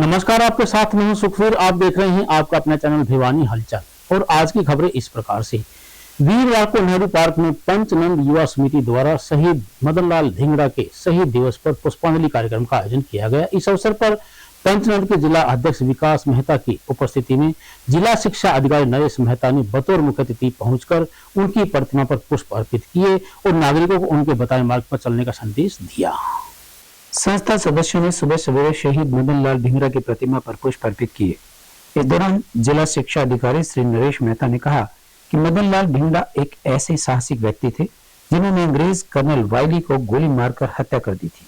नमस्कार, आपके साथ मैं हूं सुखवीर। आप देख रहे हैं आपका अपना चैनल भिवानी हलचल। और आज की खबरें इस प्रकार से। वीरवार को नेहरू पार्क में पंचनंद युवा समिति द्वारा शहीद मदन लाल धिंगड़ा के शहीद दिवस पर पुष्पांजलि कार्यक्रम का आयोजन किया गया। इस अवसर पर पंचनंद के जिला अध्यक्ष विकास मेहता की उपस्थिति में जिला शिक्षा अधिकारी नरेश मेहता ने बतौर मुख्य अतिथि पहुंचकर उनकी प्रतिमा पर पुष्प अर्पित किए और नागरिकों को उनके बताए मार्ग पर चलने का संदेश दिया। संस्था सदस्यों ने सुबह सवेरे शहीद मदन लाल धिंगड़ा की प्रतिमा पर पुष्प अर्पित किए। इस दौरान जिला शिक्षा अधिकारी श्री नरेश मेहता ने कहा कि मदन लाल धिंगड़ा एक ऐसे साहसिक व्यक्ति थे जिन्होंने अंग्रेज कर्नल वाइली को गोली मारकर हत्या कर दी थी,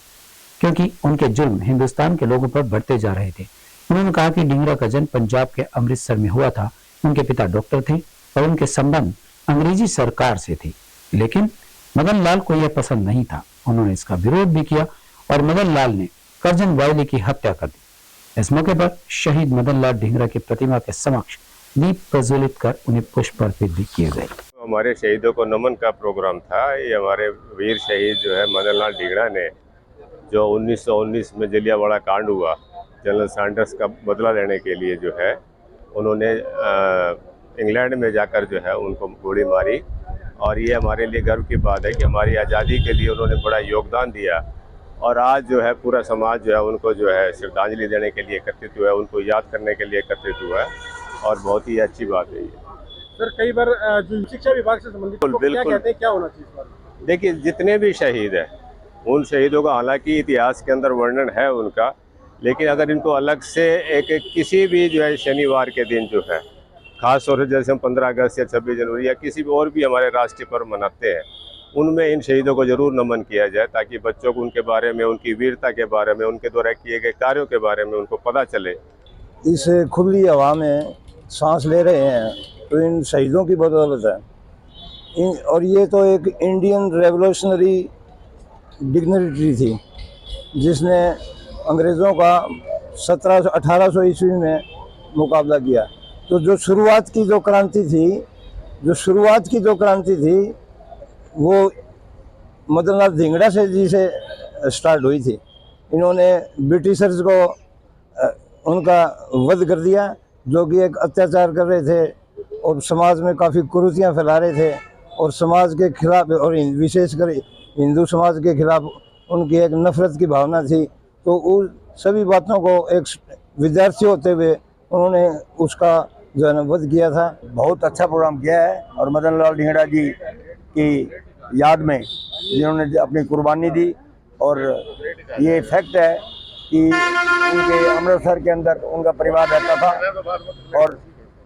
क्योंकि उनके जुल्म हिंदुस्तान के लोगों पर बढ़ते जा रहे थे। उन्होंने कहा कि धिंगड़ा का जन्म पंजाब के अमृतसर में हुआ था। उनके पिता डॉक्टर थे और उनके संबंध अंग्रेजी सरकार से थे, लेकिन मदन लाल को यह पसंद नहीं था। उन्होंने इसका विरोध भी किया और मदन लाल ने कर्जन वाइली की हत्या कर दी। इस मौके पर शहीद मदन लाल धिंगड़ा की प्रतिमा के समक्ष दीप प्रज्वलित कर उन्हें पुष्प अर्पित भी किए गए। हमारे शहीदों को नमन का प्रोग्राम था। ये हमारे वीर शहीद जो है मदन लाल धिंगड़ा ने, जो 1919 में जलियांवाला कांड हुआ, जनरल सैंडर्स का बदला लेने के लिए जो है उन्होंने इंग्लैंड में जाकर जो है उनको गोली मारी। और ये हमारे लिए गर्व की बात है कि हमारी आज़ादी के लिए उन्होंने बड़ा योगदान दिया। और आज जो है पूरा समाज जो है उनको जो है श्रद्धांजलि देने के लिए एकत्रित हुआ है, उनको याद करने के लिए एकत्रित हुआ है और बहुत ही अच्छी बात है ये। सर, कई बार जो शिक्षा विभाग से संबंधित क्या कहते हैं, क्या होना चाहिए इस बार? देखिए, जितने भी शहीद हैं उन शहीदों का हालांकि इतिहास के अंदर वर्णन है उनका, लेकिन अगर इनको अलग से एक किसी भी जो है शनिवार के दिन जो है, खास तौर से जैसे हम 15 अगस्त या 26 जनवरी या किसी भी और भी हमारे राष्ट्रीय पर्व मनाते हैं, उनमें इन शहीदों को जरूर नमन किया जाए, ताकि बच्चों को उनके बारे में, उनकी वीरता के बारे में, उनके द्वारा किए गए कार्यों के बारे में उनको पता चले। इस खुली हवा में सांस ले रहे हैं तो इन शहीदों की बदौलत है। और ये तो एक इंडियन रेवोल्यूशनरी डिग्निटी थी जिसने अंग्रेज़ों का 1800 ईस्वी में मुकाबला किया। तो जो शुरुआत की जो क्रांति थी वो मदन लाल धिंगड़ा से जी से स्टार्ट हुई थी। इन्होंने ब्रिटिशर्स को उनका वध कर दिया, जो कि एक अत्याचार कर रहे थे और समाज में काफ़ी कुरीतियाँ फैला रहे थे और समाज के खिलाफ, और विशेषकर हिंदू समाज के खिलाफ उनकी एक नफरत की भावना थी। तो उन सभी बातों को एक विद्यार्थी होते हुए उन्होंने उसका जो है ना वध किया था। बहुत अच्छा प्रोग्राम किया है और मदन लाल धिंगड़ा जी की याद में जिन्होंने अपनी कुर्बानी दी। और ये फैक्ट है कि उनके अमृतसर के अंदर उनका परिवार रहता था और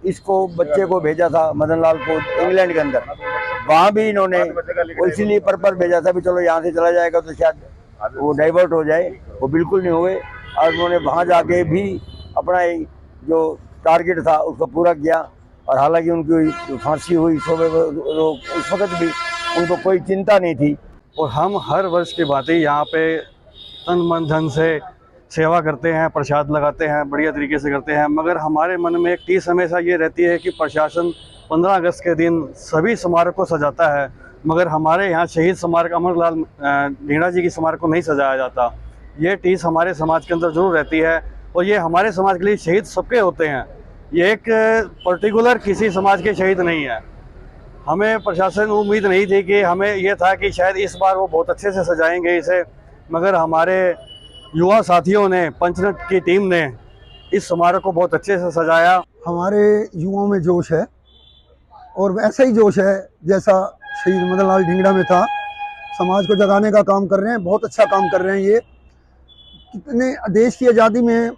इसको बच्चे को भेजा था मदन लाल को इंग्लैंड के अंदर। वहाँ भी इन्होंने इसीलिए पर्पस भेजा था भी चलो यहाँ से चला जाएगा तो शायद वो डाइवर्ट हो जाए, वो बिल्कुल नहीं हुए। और उन्होंने वहाँ जाके भी अपना जो टारगेट था उसको पूरा किया। और हालांकि उनकी फांसी हुई उस वक्त भी उनको कोई चिंता नहीं थी। और हम हर वर्ष की भांति यहाँ पे तन मन धन से सेवा करते हैं, प्रसाद लगाते हैं, बढ़िया तरीके से करते हैं। मगर हमारे मन में एक टीस हमेशा ये रहती है कि प्रशासन 15 अगस्त के दिन सभी स्मारक को सजाता है, मगर हमारे यहाँ शहीद स्मारक अमर लाल धिंगड़ा जी की स्मारक को नहीं सजाया जाता। ये टीस हमारे समाज के अंदर जरूर रहती है और ये हमारे समाज के लिए शहीद सबके होते हैं। ये एक पर्टिकुलर किसी समाज के शहीद नहीं है। हमें प्रशासन उम्मीद नहीं थी कि हमें ये था कि शायद इस बार वो बहुत अच्छे से सजाएंगे इसे, मगर हमारे युवा साथियों ने, पंचनद की टीम ने इस स्मारक को बहुत अच्छे से सजाया। हमारे युवाओं में जोश है और वैसा ही जोश है जैसा शहीद मदन लाल धिंगड़ा में था। समाज को जगाने का काम कर रहे हैं, बहुत अच्छा काम कर रहे हैं। ये कितने देश की आज़ादी में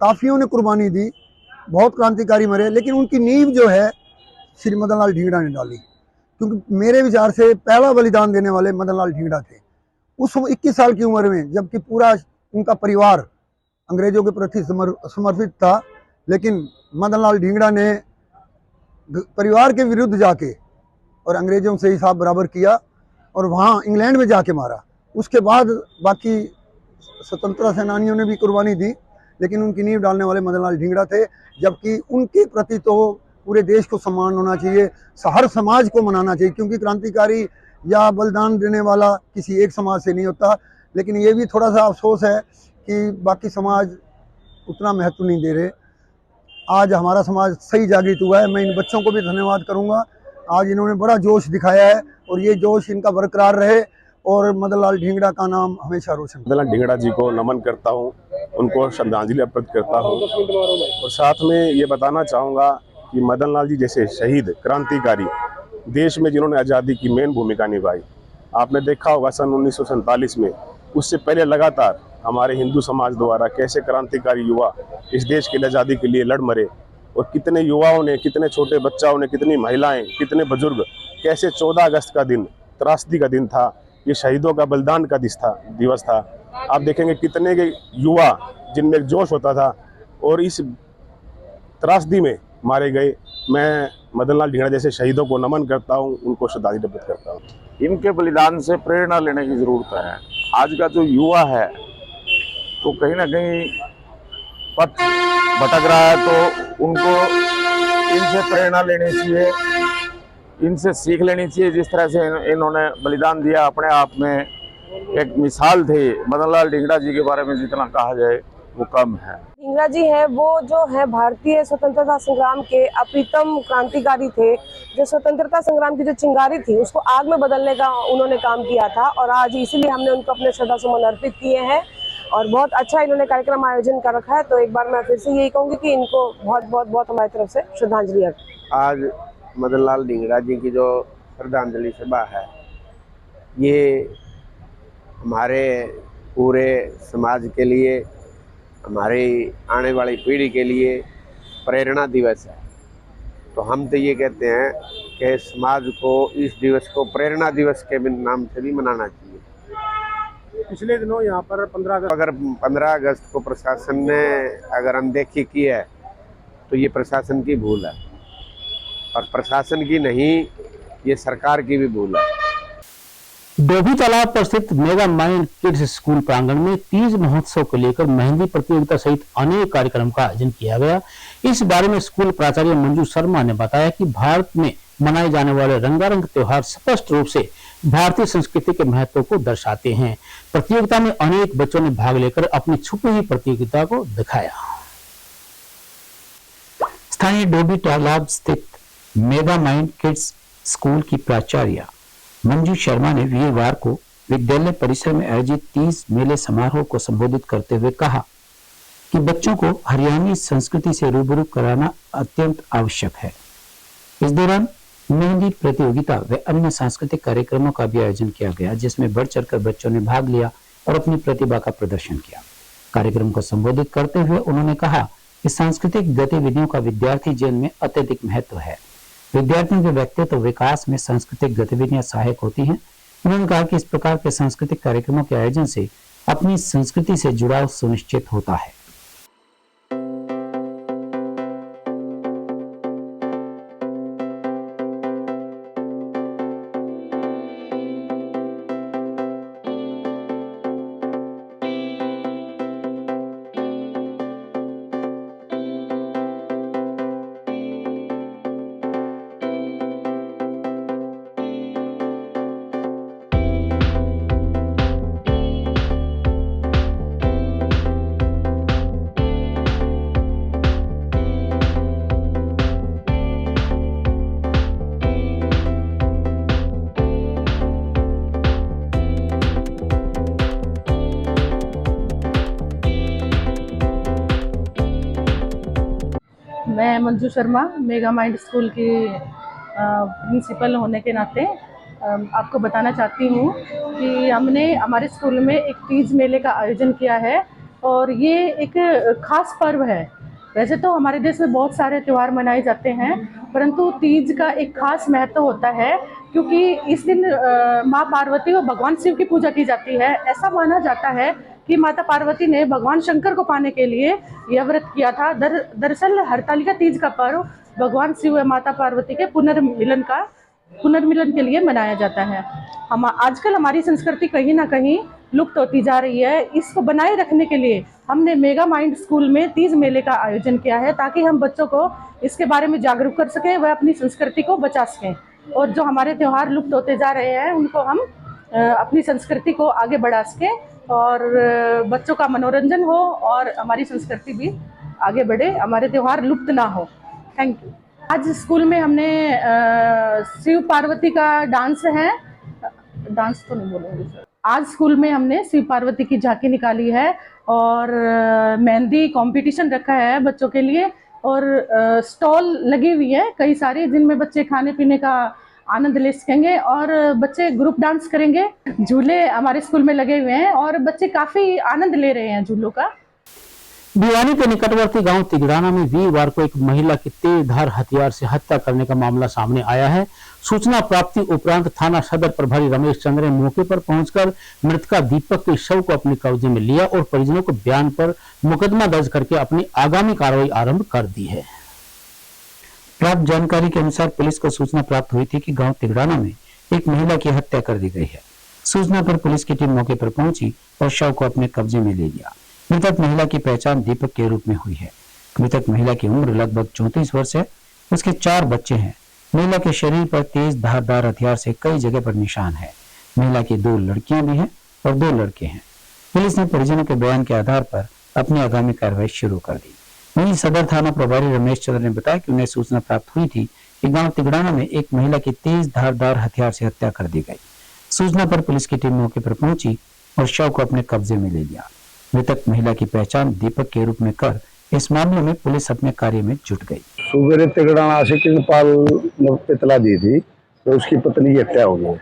काफ़ियों ने कुर्बानी दी, बहुत क्रांतिकारी मरे, लेकिन उनकी नींव जो है श्री मदन लाल धिंगड़ा ने डाली। क्योंकि मेरे विचार से पहला बलिदान देने वाले मदन लाल धिंगड़ा थे उस 21 साल की उम्र में, जबकि पूरा उनका परिवार अंग्रेजों के प्रति समर्पित था। लेकिन मदन लाल धिंगड़ा ने परिवार के विरुद्ध जाके और अंग्रेजों से हिसाब बराबर किया और वहाँ इंग्लैंड में जाके मारा। उसके बाद बाकी स्वतंत्रता सेनानियों ने भी कुर्बानी दी, लेकिन उनकी नींव डालने वाले मदन लाल धिंगड़ा थे। जबकि उनके प्रति तो पूरे देश को सम्मान होना चाहिए, हर समाज को मनाना चाहिए, क्योंकि क्रांतिकारी या बलिदान देने वाला किसी एक समाज से नहीं होता। लेकिन ये भी थोड़ा सा अफसोस है कि बाकी समाज उतना महत्व नहीं दे रहे। आज हमारा समाज सही जागृत हुआ है। मैं इन बच्चों को भी धन्यवाद करूंगा। आज इन्होंने बड़ा जोश दिखाया है और ये जोश इनका बरकरार रहे और मदन लाल ढींगड़ा का नाम हमेशा रोशन। मदन लाल ढींगड़ा जी को नमन करता हूं, उनको श्रद्धांजलि अर्पित करता हूं और साथ में ये बताना चाहूँगा कि मदन लाल जी जैसे शहीद क्रांतिकारी देश में जिन्होंने आज़ादी की मेन भूमिका निभाई, आपने देखा होगा सन 1947 में, उससे पहले लगातार हमारे हिंदू समाज द्वारा कैसे क्रांतिकारी युवा इस देश के आज़ादी के लिए लड़ मरे और कितने युवाओं ने, कितने छोटे बच्चाओं ने, कितनी महिलाएं, कितने बुजुर्ग, कैसे 14 अगस्त का दिन त्रासदी का दिन था, ये शहीदों का बलिदान का दिवस था। आप देखेंगे कितने के युवा जिनमें एक जोश होता था और इस त्रासदी में मारे गए। मैं मदन लाल ढींगड़ा जैसे शहीदों को नमन करता हूँ, उनको श्रद्धांजलि अर्पित करता हूँ। इनके बलिदान से प्रेरणा लेने की ज़रूरत है। आज का जो युवा है तो कहीं ना कहीं पथ भटक रहा है, तो उनको इनसे प्रेरणा लेनी चाहिए, इनसे सीख लेनी चाहिए। जिस तरह से इन्होंने बलिदान दिया, अपने आप में एक मिसाल थे। मदन लाल ढींगड़ा जी के बारे में जितना कहा जाए वो कम है। ढींगड़ा जी है वो जो है भारतीय स्वतंत्रता संग्राम के अप्रीतम क्रांतिकारी थे, जो स्वतंत्रता संग्राम की जो चिंगारी थी उसको आग में बदलने का उन्होंने काम किया था और आज इसीलिए हमने उनको अपने श्रद्धा सुमन अर्पित किए हैं और बहुत अच्छा इन्होंने कार्यक्रम आयोजन कर रखा है। तो एक बार मैं फिर से यही कहूँगी कि इनको बहुत बहुत बहुत हमारी तरफ से श्रद्धांजलि अर्पित। आज मदन लाल ढींगड़ा जी की जो श्रद्धांजलि सभा है, ये हमारे पूरे समाज के लिए, हमारी आने वाली पीढ़ी के लिए प्रेरणा दिवस है। तो हम तो ये कहते हैं कि समाज को इस दिवस को प्रेरणा दिवस के नाम से भी मनाना चाहिए। पिछले दिनों यहाँ पर 15 अगस्त को प्रशासन ने अगर अनदेखी की है तो ये प्रशासन की भूल है और प्रशासन की नहीं, ये सरकार की भी भूल है। डोभी तालाब पर स्थित मेगा माइंड किड्स स्कूल प्रांगण में तीज महोत्सव को लेकर मेहंदी प्रतियोगिता सहित अनेक कार्यक्रम का आयोजन किया गया। इस बारे में स्कूल प्राचार्य मंजू शर्मा ने बताया कि भारत में मनाए जाने वाले रंगारंग त्योहार स्पष्ट रूप से भारतीय संस्कृति के महत्व को दर्शाते हैं। प्रतियोगिता में अनेक बच्चों ने भाग लेकर अपनी छुपी हुई प्रतियोगिता को दिखाया। स्थानीय डोभी तालाब स्थित मेगा माइंड किड्स स्कूल की प्राचार्य मंजू शर्मा ने वीरवार को विद्यालय परिसर में आयोजित तीज मेले समारोह को संबोधित करते हुए कहा कि बच्चों को हरियाणवी संस्कृति से रूबरू कराना अत्यंत आवश्यक है। इस दौरान मेहंदी प्रतियोगिता व अन्य सांस्कृतिक कार्यक्रमों का भी आयोजन किया गया, जिसमें बढ़ चढ़कर बच्चों ने भाग लिया और अपनी प्रतिभा का प्रदर्शन किया। कार्यक्रम को संबोधित करते हुए उन्होंने कहा कि सांस्कृतिक गतिविधियों का विद्यार्थी जीवन में अत्यधिक महत्व है। विद्यार्थियों के व्यक्तित्व विकास में सांस्कृतिक गतिविधियां सहायक होती हैं। उन्होंने कहा कि इस प्रकार के सांस्कृतिक कार्यक्रमों के आयोजन से अपनी संस्कृति से जुड़ाव सुनिश्चित होता है। मैं Manju Sharma mega mind school की प्रिंसिपल होने के नाते आपको बताना चाहती हूँ कि हमने हमारे स्कूल में एक तीज मेले का आयोजन किया है और ये एक खास पर्व है। वैसे तो हमारे देश में बहुत सारे त्यौहार मनाए जाते हैं, परंतु तीज का एक खास महत्व होता है क्योंकि इस दिन माँ पार्वती और भगवान शिव की पूजा की जाती है। ऐसा माना जाता है कि माता पार्वती ने भगवान शंकर को पाने के लिए यह व्रत किया था। दरअसल हरतालिका तीज का पर्व भगवान शिव व माता पार्वती के पुनर्मिलन के लिए मनाया जाता है। हम आजकल हमारी संस्कृति कहीं ना कहीं लुप्त होती जा रही है। इसको बनाए रखने के लिए हमने मेगा माइंड स्कूल में तीज मेले का आयोजन किया है ताकि हम बच्चों को इसके बारे में जागरूक कर सकें, वह अपनी संस्कृति को बचा सकें और जो हमारे त्यौहार लुप्त होते जा रहे हैं उनको हम अपनी संस्कृति को आगे बढ़ा सकें। और बच्चों का मनोरंजन हो और हमारी संस्कृति भी आगे बढ़े, हमारे त्योहार लुप्त ना हो। Thank you. आज स्कूल में हमने शिव पार्वती का डांस है, डांस तो नहीं बोलूँगी सर, आज स्कूल में हमने शिव पार्वती की झांकी निकाली है और मेहंदी कंपटीशन रखा है बच्चों के लिए और स्टॉल लगी हुई है कई सारी जिनमें बच्चे खाने पीने का आनंद ले सकेंगे और बच्चे ग्रुप डांस करेंगे। झूले हमारे स्कूल में लगे हुए हैं और बच्चे काफी आनंद ले रहे हैं झूलों का। भिवानी के निकटवर्ती गांव तिगड़ाना में वीरवार को एक महिला की तेजधार हथियार से हत्या करने का मामला सामने आया है। सूचना प्राप्ति उपरांत थाना सदर प्रभारी रमेश चंद्र ने मौके पर पहुंचकर मृतका दीपक के शव को अपने कब्जे में लिया और परिजनों को बयान पर मुकदमा दर्ज करके अपनी आगामी कार्रवाई आरंभ कर दी है। प्राप्त जानकारी के अनुसार पुलिस को सूचना प्राप्त हुई थी कि गांव तिगड़ाना में एक महिला की हत्या कर दी गई है। सूचना पर पुलिस की टीम मौके पर पहुंची और शव को अपने कब्जे में ले लिया। मृतक महिला की पहचान दीपक के रूप में हुई है। मृतक महिला की उम्र लगभग 34 वर्ष है। उसके 4 बच्चे हैं। महिला के शरीर पर तेज धारदार हथियार से कई जगह पर निशान है। महिला की 2 लड़कियां भी हैं और 2 लड़के हैं। पुलिस ने परिजनों के बयान के आधार पर अपनी आगामी कार्रवाई शुरू कर दी। वहीं सदर थाना प्रभारी रमेश चंद्र ने बताया कि उन्हें सूचना प्राप्त हुई थी कि गांव तिगड़ाना में एक महिला की तेज धारदार हथियार से हत्या कर दी गई। सूचना पर पुलिस की टीम मौके पर पहुंची और शव को अपने कब्जे में ले लिया। मृतक महिला की पहचान दीपक के रूप में कर इस मामले में पुलिस अपने कार्य में जुट गई। सुबह तिगड़ाना से कृपाल ने इतला दी थी तो उसकी पत्नी की हत्या हो गई,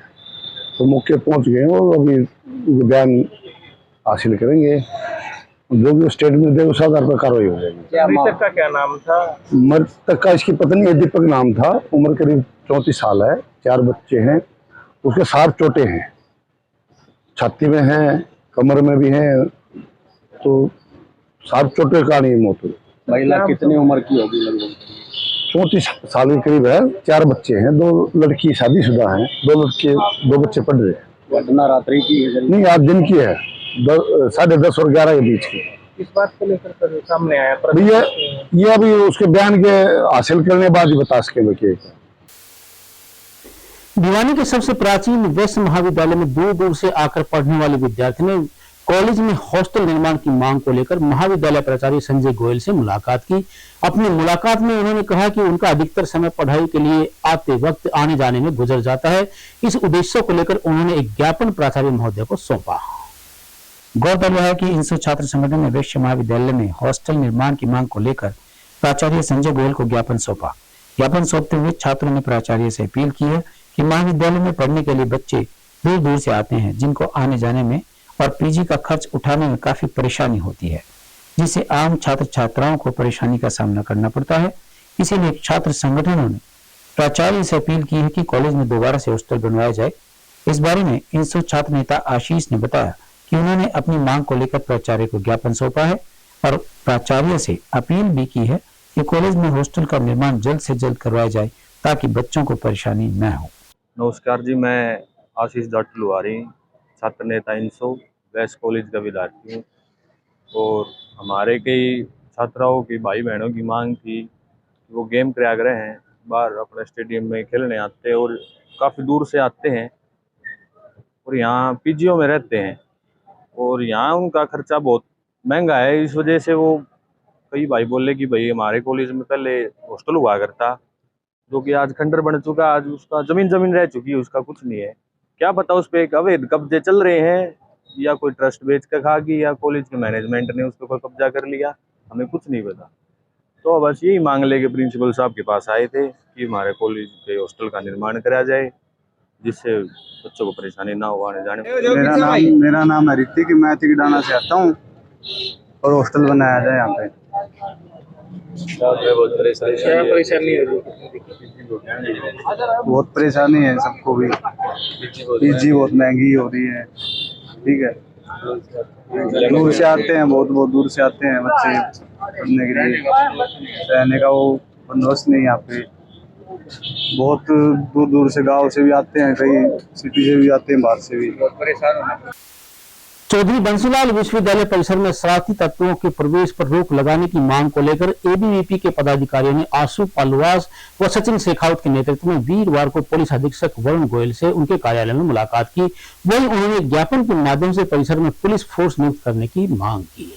तो मौके पहुंच गए और अभी बयान हासिल करेंगे। जो भी स्टेटमेंट दे उस आधार पर कार्रवाई हो जाएगी। मृतक का क्या नाम था? मृतक का इसकी पत्नी है दीपक नाम था। उम्र करीब 34 साल है। 4 बच्चे हैं। उसके 7 चोटें हैं, छाती में हैं, कमर में भी हैं, तो 7 चोटें का नहीं मौत हुई। महिला कितनी उम्र की होगी? लगभग 34 साल के करीब है। 4 बच्चे हैं, 2 लड़की शादीशुदा हैं, 2 बच्चे पढ़ रहे हैं। घटना रात्रि की है? नहीं, आज दिन की है, 10:30 और 11 के बीच की। किस बात को लेकर सामने आया? ये अभी उसके बयान के हासिल करने के बाद ही बता सकेंगे। भिवानी के सबसे प्राचीन वैश्य महाविद्यालय में दूर दूर से आकर पढ़ने वाले विद्यार्थी ने कॉलेज में हॉस्टल निर्माण की मांग को लेकर महाविद्यालय प्राचार्य संजय गोयल से मुलाकात की। अपनी मुलाकात में उन्होंने कहा कि उनका अधिकतर समय पढ़ाई के लिए आते वक्त आने जाने में गुजर जाता है। इस उद्देश्य को लेकर उन्होंने एक ज्ञापन प्राचार्य महोदय को सौंपा। गौरतलब है कि इंसो छात्र संगठन ने वैश्य महाविद्यालय में हॉस्टल निर्माण की मांग को लेकर प्राचार्य संजय गोयल को ज्ञापन सौंपा। ज्ञापन सौंपते हुए छात्रों ने प्राचार्य से अपील की है कि महाविद्यालय में पढ़ने के लिए बच्चे दूर दूर से आते हैं, जिनको आने जाने में और पीजी का खर्च उठाने में काफी परेशानी होती है, जिससे आम छात्र छात्राओं को परेशानी का सामना करना पड़ता है। इसीलिए छात्र संगठनों ने प्राचार्य से अपील की है कि कॉलेज में दोबारा से हॉस्टल बनवाया जाए। इस बारे में इंसो छात्र नेता आशीष ने बताया कि उन्होंने अपनी मांग को लेकर प्राचार्य को ज्ञापन सौंपा है और प्राचार्य से अपील भी की है कि कॉलेज में हॉस्टल का निर्माण जल्द से जल्द करवाया जाए ताकि बच्चों को परेशानी न हो। नमस्कार जी, मैं आशीष डॉक्टर लुहारी, छात्र नेता इंसो वेस्ट कॉलेज का विद्यार्थी हूँ। और हमारे कई छात्राओं की भाई बहनों की मांग थी कि वो गेम प्रयागृह हैं, बाहर अपने स्टेडियम में खेलने आते हैं और काफ़ी दूर से आते हैं और यहाँ पीजीओ में रहते हैं और यहाँ उनका खर्चा बहुत महंगा है। इस वजह से वो कई भाई बोले कि भाई हमारे कॉलेज में पहले हॉस्टल हुआ करता, जो कि आज खंडर बन चुका, आज उसका जमीन रह चुकी है, उसका कुछ नहीं है। क्या पता उस पर एक अवैध कब्जे चल रहे हैं या कोई ट्रस्ट बेच कर खा गई या कॉलेज के मैनेजमेंट ने उस पर कोई कब्जा कर लिया, हमें कुछ नहीं पता। तो बस यही मांग लेके प्रिंसिपल साहब के पास आए थे कि हमारे कॉलेज के हॉस्टल का निर्माण कराया जाए, जिससे बच्चों को परेशानी ना हो आने जाने। मेरा नाम है ऋतिक, मैं तिगड़ाना से आता हूँ और हॉस्टल बनाया जाए यहाँ पे। बहुत परेशानी है, बहुत परेशानी है सबको भी। पीजी बहुत महंगी हो रही है, ठीक है। दूर से आते हैं, बहुत दूर से आते हैं बच्चे पढ़ने के लिए। रहने का वो बंदोबस्त नहीं यहाँ पे। बहुत दूर दूर से गांव से भी आते हैं, कई सिटी से भी आते हैं, बाहर से भी। चौधरी बंसीलाल विश्वविद्यालय परिसर में शरारती तत्वों के प्रवेश पर रोक लगाने की मांग को लेकर एबीवीपी के पदाधिकारियों ने आशु पालवास व सचिन शेखावत के नेतृत्व में वीरवार को पुलिस अधीक्षक वरुण गोयल से उनके कार्यालय में मुलाकात की। वहीं उन्होंने ज्ञापन के माध्यम से परिसर में पुलिस फोर्स नियुक्त करने की मांग की।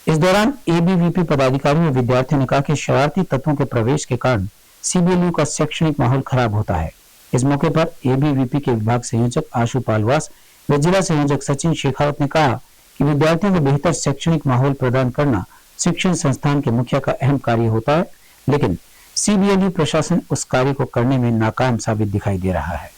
इस दौरान एबीवीपी पदाधिकारियों और विद्यार्थियों ने कहा कि शरारती तत्वों के प्रवेश के कारण सीबीएलयू का शैक्षणिक माहौल खराब होता है। इस मौके पर एबीवीपी के विभाग संयोजक आशु पालवास व जिला संयोजक सचिन शेखावत ने कहा कि विद्यार्थियों को बेहतर शैक्षणिक माहौल प्रदान करना शिक्षण संस्थान के मुखिया का अहम कार्य होता है, लेकिन सीबीएलयू प्रशासन उस कार्य को करने में नाकाम साबित दिखाई दे रहा है।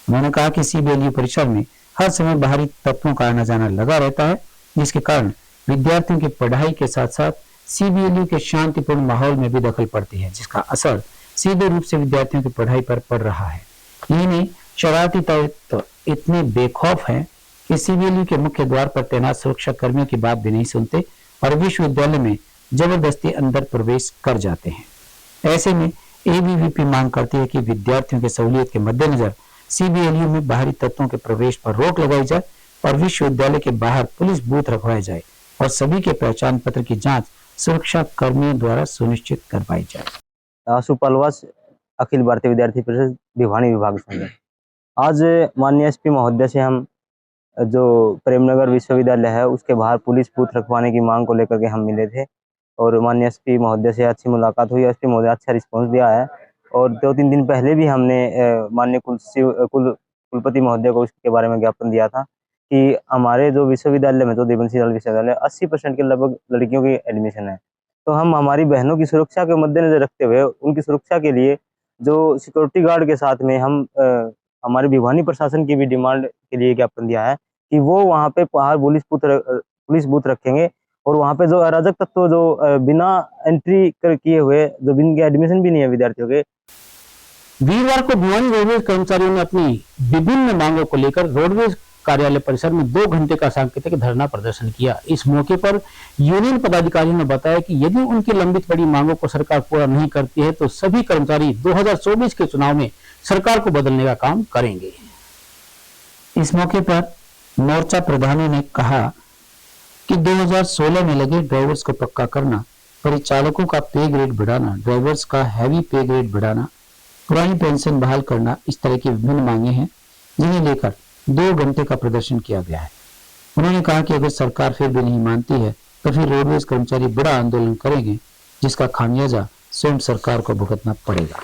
उन्होंने कहा कि सीबीएलयू परिसर में हर समय बाहरी तत्वों का आना जाना लगा रहता है, जिसके कारण विद्यार्थियों की पढ़ाई के साथ साथ सीबीएलयू के शांतिपूर्ण माहौल में भी दखल पड़ती है, जिसका असर सीधे रूप से विद्यार्थियों की पढ़ाई पर पड़ रहा है। यही नहीं, शरारती तत्व इतने बेखौफ हैं कि सीबीएलयू के मुख्य द्वार पर तैनात सुरक्षा कर्मियों की बात भी नहीं सुनते और विश्वविद्यालय में जबरदस्ती अंदर प्रवेश कर जाते हैं। ऐसे में एबीवीपी मांग करती है कि विद्यार्थियों की सहूलियत के मद्देनजर सीबीएलयू में बाहरी तत्वों के प्रवेश पर रोक लगाई जाए और विश्वविद्यालय के बाहर पुलिस बूथ रखवाए जाए और सभी के पहचान पत्र की जांच सुरक्षा कर्मियों द्वारा सुनिश्चित करवाई जाए। आशु पालवास, अखिल भारतीय विद्यार्थी परिषद भिवानी विभाग संघ। आज माननीय एसपी महोदय से हम जो प्रेमनगर विश्वविद्यालय है उसके बाहर पुलिस बूथ रखवाने की मांग को लेकर के हम मिले थे और माननीय एसपी महोदय से अच्छी मुलाकात हुई। एसपी महोदय अच्छा रिस्पांस दिया है और 2-3 दिन पहले भी हमने माननीय कुलपति महोदय को उसके बारे में ज्ञापन दिया था कि हमारे जो विश्वविद्यालय में चौधरी बंसीलाल विश्वविद्यालय 80% के लगभग लड़कियों की एडमिशन है, तो हम हमारी बहनों की सुरक्षा के मद्देनजर रखते हुए उनकी सुरक्षा के लिए जो सिक्योरिटी गार्ड के साथ में हम हमारे भिवानी प्रशासन की भी डिमांड के लिए ज्ञापन दिया है कि वो वहाँ पे बाहर पुलिस बूथ रखेंगे और वहाँ पे जो अराजक तत्व जो बिना एंट्री किए हुए जो जिनके एडमिशन भी नहीं है विद्यार्थियों के। वीरवार को भिवानी रोडवेज कर्मचारियों ने अपनी विभिन्न मांगों को लेकर रोडवेज कार्यालय परिसर में 2 घंटे का सांकेतिक धरना प्रदर्शन किया। इस मौके पर यूनियन पदाधिकारियों ने बताया कि यदि उनकी लंबित पड़ी मांगों को सरकार पूरा नहीं करती है तो सभी कर्मचारी 2024 के चुनाव में सरकार को बदलने का काम करेंगे। इस मौके पर मोर्चा प्रधानों ने कहा कि 2016 में लगे ड्राइवर्स को पक्का करना, परिचालकों का पे ग्रेड बढ़ाना, ड्राइवर्स का हैवी पे ग्रेड बढ़ाना, पुरानी पेंशन बहाल करना, इस तरह की विभिन्न मांगे हैं जिन्हें लेकर 2 घंटे का प्रदर्शन किया गया है। उन्होंने कहा कि अगर सरकार फिर भी नहीं मानती है तो फिर रोडवेज कर्मचारी बड़ा आंदोलन करेंगे, जिसका खामियाजा स्वयं सरकार को भुगतना पड़ेगा।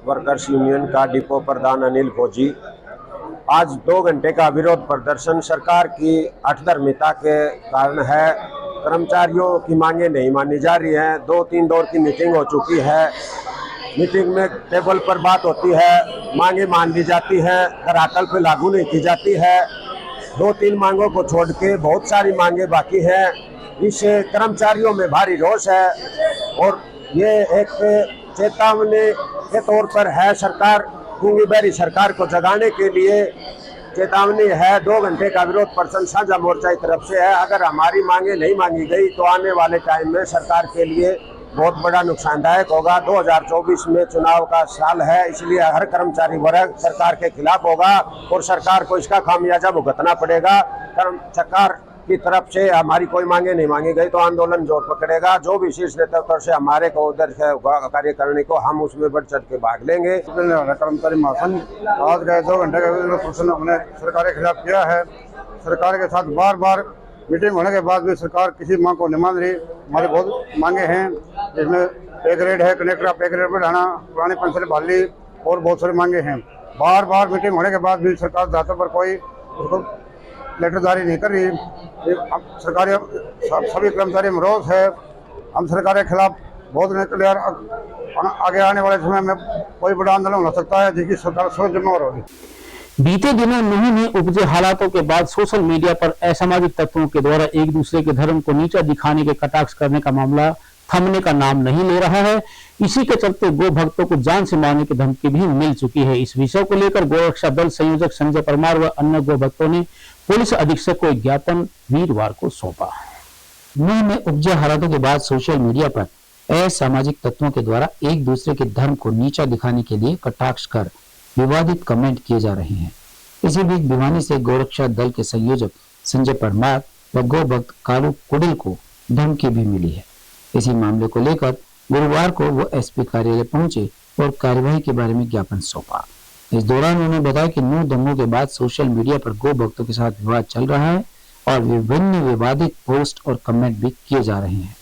वर्कर्स यूनियन का डिपो प्रधान अनिल फौजी, आज 2 घंटे का विरोध प्रदर्शन सरकार की अठधर्मिता के कारण है। कर्मचारियों की मांगे नहीं मानी जा रही हैं। 2-3 दौर की मीटिंग हो चुकी है। मीटिंग में टेबल पर बात होती है, मांगे मान ली जाती है, धरातल पे लागू नहीं की जाती है। 2-3 मांगों को छोड़ के बहुत सारी मांगे बाकी हैं। इससे कर्मचारियों में भारी रोष है और ये एक चेतावनी के तौर पर है। सरकार गूंगी बहरी सरकार को जगाने के लिए चेतावनी है। 2 घंटे का विरोध प्रदर्शन साझा मोर्चा की तरफ से है। अगर हमारी मांगे नहीं मांगी गई तो आने वाले टाइम में सरकार के लिए बहुत बड़ा नुकसानदायक होगा। 2024 में चुनाव का साल है, इसलिए हर कर्मचारी वर्ग सरकार के खिलाफ होगा और सरकार को इसका खामियाजा भुगतना पड़ेगा। सरकार की तरफ से हमारी कोई मांगे नहीं मांगी गई तो आंदोलन जोर पकड़ेगा। जो भी शीर्ष नेतृत्व से हमारे को उधर से कार्य करने को हम उसमें बढ़ चढ़ के भाग लेंगे। कर्मचारी महासंघ आज गए 2 घंटे का प्रदर्शन हमने सरकार के खिलाफ किया है। सरकार के साथ बार मीटिंग होने के बाद भी सरकार किसी मांग को नहीं मान रही। हमारी बहुत मांगे हैं, जिसमें पे ग्रेड है, कनेक्टर का पे ग्रेड बढ़ाना, पुरानी पेंशन बहाली और बहुत सारी मांगे हैं। बार मीटिंग होने के बाद भी सरकार दातों पर कोई उसको लेटर जारी नहीं कर रही। सरकारी सभी कर्मचारी में रोष है। हम सरकार के खिलाफ बहुत निकले। आगे आने वाले समय में कोई बड़ा आंदोलन हो सकता है जिसकी सरकार सोच जिम्मेवार होगी। बीते दिनों नूंह में उपजे हालातों के बाद सोशल मीडिया पर असामाजिक तत्वों के द्वारा एक दूसरे के धर्म को नीचा दिखाने के कटाक्ष करने का मामला थमने का नाम नहीं ले रहा है। इसी के चलते गो भक्तों को जान से मारने की धमकी भी मिल चुकी है। इस विषय को लेकर गोरक्षा दल संयोजक संजय परमार व अन्य गो भक्तों ने पुलिस अधीक्षक को एक ज्ञापन वीरवार को सौंपा। नूंह में उपजे हालातों के बाद सोशल मीडिया पर असामाजिक तत्वों के द्वारा एक दूसरे के धर्म को नीचा दिखाने के लिए कटाक्ष कर विवादित कमेंट किए जा रहे हैं। इसी बीच भिवानी से गोरक्षा दल के संयोजक संजय परमार व गौ भक्त कालू कुडिल को धमकी भी मिली है। इसी मामले को लेकर गुरुवार को वो एसपी कार्यालय पहुंचे और कार्यवाही के बारे में ज्ञापन सौंपा। इस दौरान उन्होंने बताया कि 9 दंगों के बाद सोशल मीडिया पर गौ भक्तों के साथ विवाद चल रहा है और विभिन्न विवादित पोस्ट और कमेंट भी किए जा रहे हैं,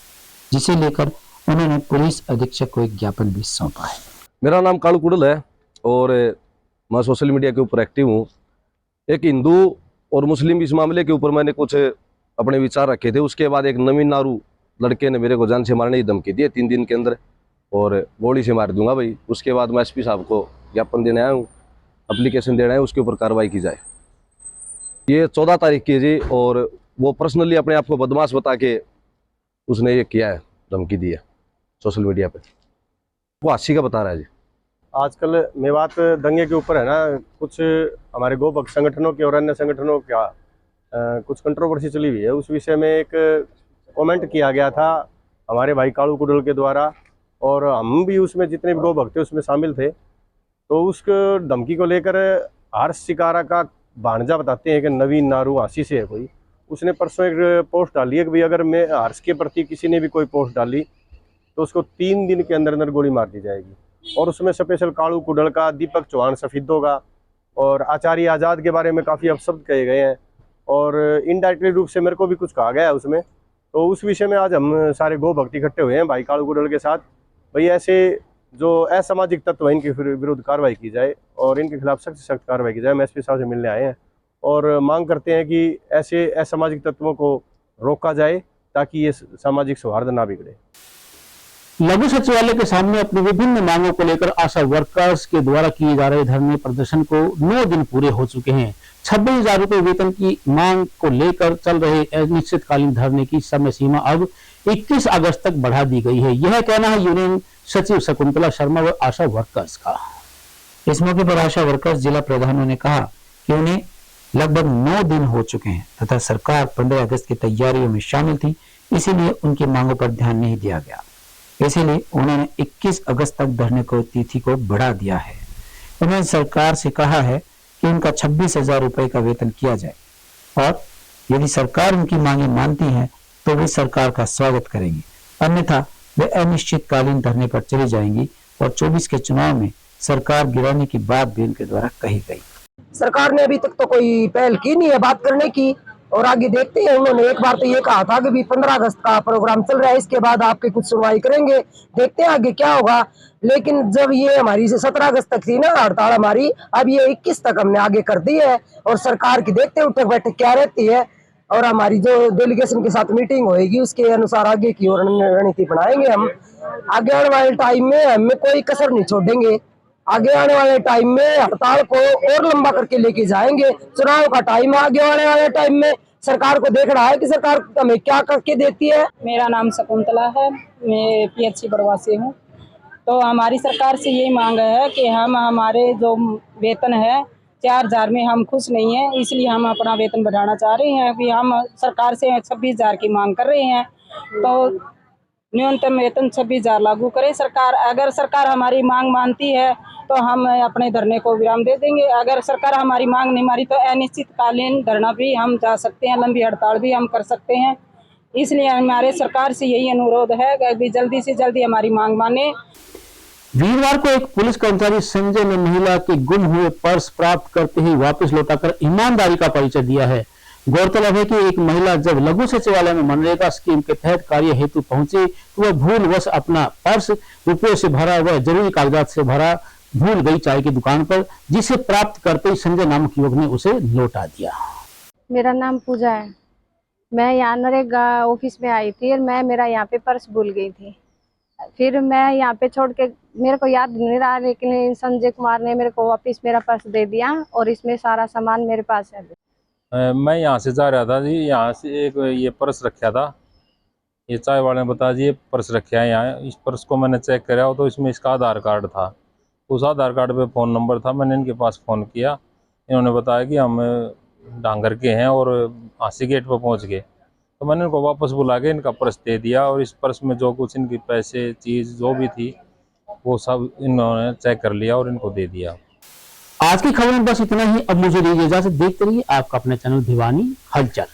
जिसे लेकर उन्होंने पुलिस अधीक्षक को एक ज्ञापन भी सौंपा है। मेरा नाम कालू कुडल है और मैं सोशल मीडिया के ऊपर एक्टिव हूँ। एक हिंदू और मुस्लिम इस मामले के ऊपर मैंने कुछ अपने विचार रखे थे। उसके बाद एक नवीन नारू लड़के ने मेरे को जान से मारने की धमकी दी है 3 दिन के अंदर और गोली से मार दूंगा भाई। उसके बाद मैं एसपी साहब को ज्ञापन देने आया हूँ, एप्लीकेशन देना है, उसके ऊपर कार्रवाई की जाए। ये 14 तारीख की जी और वो पर्सनली अपने आप को बदमाश बता के उसने ये किया है, धमकी दी है सोशल मीडिया पे। वो हासी का बता रहा है जी। आजकल मेवात दंगे के ऊपर है ना, कुछ हमारे गौ भक्त संगठनों के और अन्य संगठनों का कुछ कंट्रोवर्सी चली हुई है। उस विषय में एक कमेंट किया गया था हमारे भाई कालू कुडल के द्वारा और हम भी उसमें जितने भी गौ भक्त थे उसमें शामिल थे। तो उस धमकी को लेकर हर्ष शिकारा का भांजा बताते हैं कि नवीन नारू हांसी से है कोई, उसने परसों एक पोस्ट डाली है कि भाई अगर मैं हर्ष के प्रति किसी ने भी कोई पोस्ट डाली तो उसको 3 दिन के अंदर अंदर गोली मार दी जाएगी। और उसमें स्पेशल कालू कुडल का, दीपक चौहान सफीदों का और आचार्य आज़ाद के बारे में काफ़ी अपशब्द कहे गए हैं और इनडायरेक्टली रूप से मेरे को भी कुछ कहा गया है उसमें। तो उस विषय में आज हम सारे गौ भक्त इकट्ठे हुए हैं भाई कालू कुडल के साथ। भाई ऐसे जो असामाजिक तत्व है इनके विरुद्ध कार्रवाई की जाए और इनके खिलाफ सख्त से सख्त कार्रवाई की जाए। हम एसपी साहब से मिलने आए हैं और मांग करते हैं कि ऐसे असामाजिक तत्वों को रोका जाए ताकि ये सामाजिक सौहार्द ना बिगड़े। लघु सचिवालय के सामने अपनी विभिन्न मांगों को लेकर आशा वर्कर्स के द्वारा किए जा रहे धरने प्रदर्शन को 9 दिन पूरे हो चुके हैं। 26,000 रुपए वेतन की मांग को लेकर चल रहे अनिश्चितकालीन धरने की समय सीमा अब 21 अगस्त तक बढ़ा दी गई है। यह कहना है यूनियन सचिव शकुंतला शर्मा व आशा वर्कर्स का। इस मौके पर आशा वर्कर्स जिला प्रधानों ने कहा कि उन्हें लगभग 9 दिन हो चुके हैं तथा सरकार 15 अगस्त की तैयारियों में शामिल थी, इसीलिए उनकी मांगों पर ध्यान नहीं दिया गया। इसीलिए उन्होंने 21 अगस्त तक धरने को तिथि को बढ़ा दिया है। उन्होंने सरकार से कहा है कि उनका 26,000 रुपए का वेतन किया जाए और यदि सरकार उनकी मांगे मानती है तो वे सरकार का स्वागत करेंगे, अन्यथा वे अनिश्चितकालीन धरने पर चली जाएंगी और 24 के चुनाव में सरकार गिराने की बात भी उनके द्वारा कही गई। सरकार ने अभी तक तो कोई पहल की नहीं है बात करने की और आगे देखते हैं। उन्होंने एक बार तो ये कहा था कि भी 15 अगस्त का प्रोग्राम चल रहा है, इसके बाद आपकी कुछ सुनवाई करेंगे, देखते हैं आगे क्या होगा। लेकिन जब ये हमारी 17 अगस्त तक थी ना हड़ताल हमारी, अब ये 21 तक हमने आगे कर दी है और सरकार की देखते हैं उठक बैठक क्या रहती है और हमारी जो डेलीगेशन के साथ मीटिंग होएगी उसके अनुसार आगे की और रणनीति बनाएंगे। हम आगे आने वाले टाइम में हमें कोई कसर नहीं छोड़ेंगे। आगे आने वाले टाइम में हड़ताल को और लंबा करके लेके जाएंगे। चुनाव का टाइम आगे आने वाले टाइम में सरकार को देख रहा है कि सरकार हमें क्या करके देती है। मेरा नाम शकुंतला है, मैं PHC बड़वा से हूँ। तो हमारी सरकार से यही मांग है कि हम हमारे जो वेतन है 4,000 में हम खुश नहीं हैं, इसलिए हम अपना वेतन बढ़ाना चाह रहे हैं। कि हम सरकार से 26,000 की मांग कर रहे हैं तो न्यूनतम वेतन 26,000 लागू करे सरकार। अगर सरकार हमारी मांग मानती है तो हम अपने धरने को विराम दे देंगे। अगर सरकार हमारी मांग नहीं मानी तो अनिश्चितकालीन धरना भी हम जा सकते हैं, लंबी हड़ताल भी हम कर सकते हैं। इसलिए हमारे सरकार से यही अनुरोध है कि जल्दी से जल्दी हमारी मांग माने। वीरवार को एक पुलिस कर्मचारी संजय ने महिला के गुम हुए पर्स प्राप्त करते ही वापस लौटाकर ईमानदारी का परिचय दिया है। गौरतलब है कि एक महिला जब लघु सचिवालय में मनरेगा स्कीम के तहत कार्य हेतु पहुंची तो वह भूलवश अपना पर्स रुपये से भरा व जरूरी कागजात से भरा भूल गई चाय की दुकान पर, जिसे प्राप्त करते ही संजय नामक युवक ने उसे लौटा दिया। मेरा नाम पूजा है, मैं यहाँ नरेगा ऑफिस में आई थी और मेरा यहाँ पे पर्स भूल गई थी। फिर मैं यहाँ पे छोड़ के, मेरे को याद नहीं रहा, लेकिन संजय कुमार ने मेरे को वापस मेरा पर्स दे दिया और इसमें सारा सामान मेरे पास है। मैं यहाँ से जा रहा था जी, यहाँ से एक ये पर्स रखा था, ये चाय वाले ने बताया जी ये पर्स रखा है यहाँ। इस पर्स को मैंने चेक कराया तो इसमें इसका आधार कार्ड था, उस आधार कार्ड पे फ़ोन नंबर था। मैंने इनके पास फ़ोन किया, इन्होंने बताया कि हम डांगर के हैं और हांसी गेट पर पहुँच गए। तो मैंने इनको वापस बुला के इनका पर्स दे दिया और इस पर्स में जो कुछ इनकी पैसे चीज़ जो भी थी वो सब इन्होंने चेक कर लिया और इनको दे दिया। आज की खबर में बस इतना ही। अब मुझे दीजिए इजाजत। देखते रहिए आपका अपना चैनल भिवानी हलचल।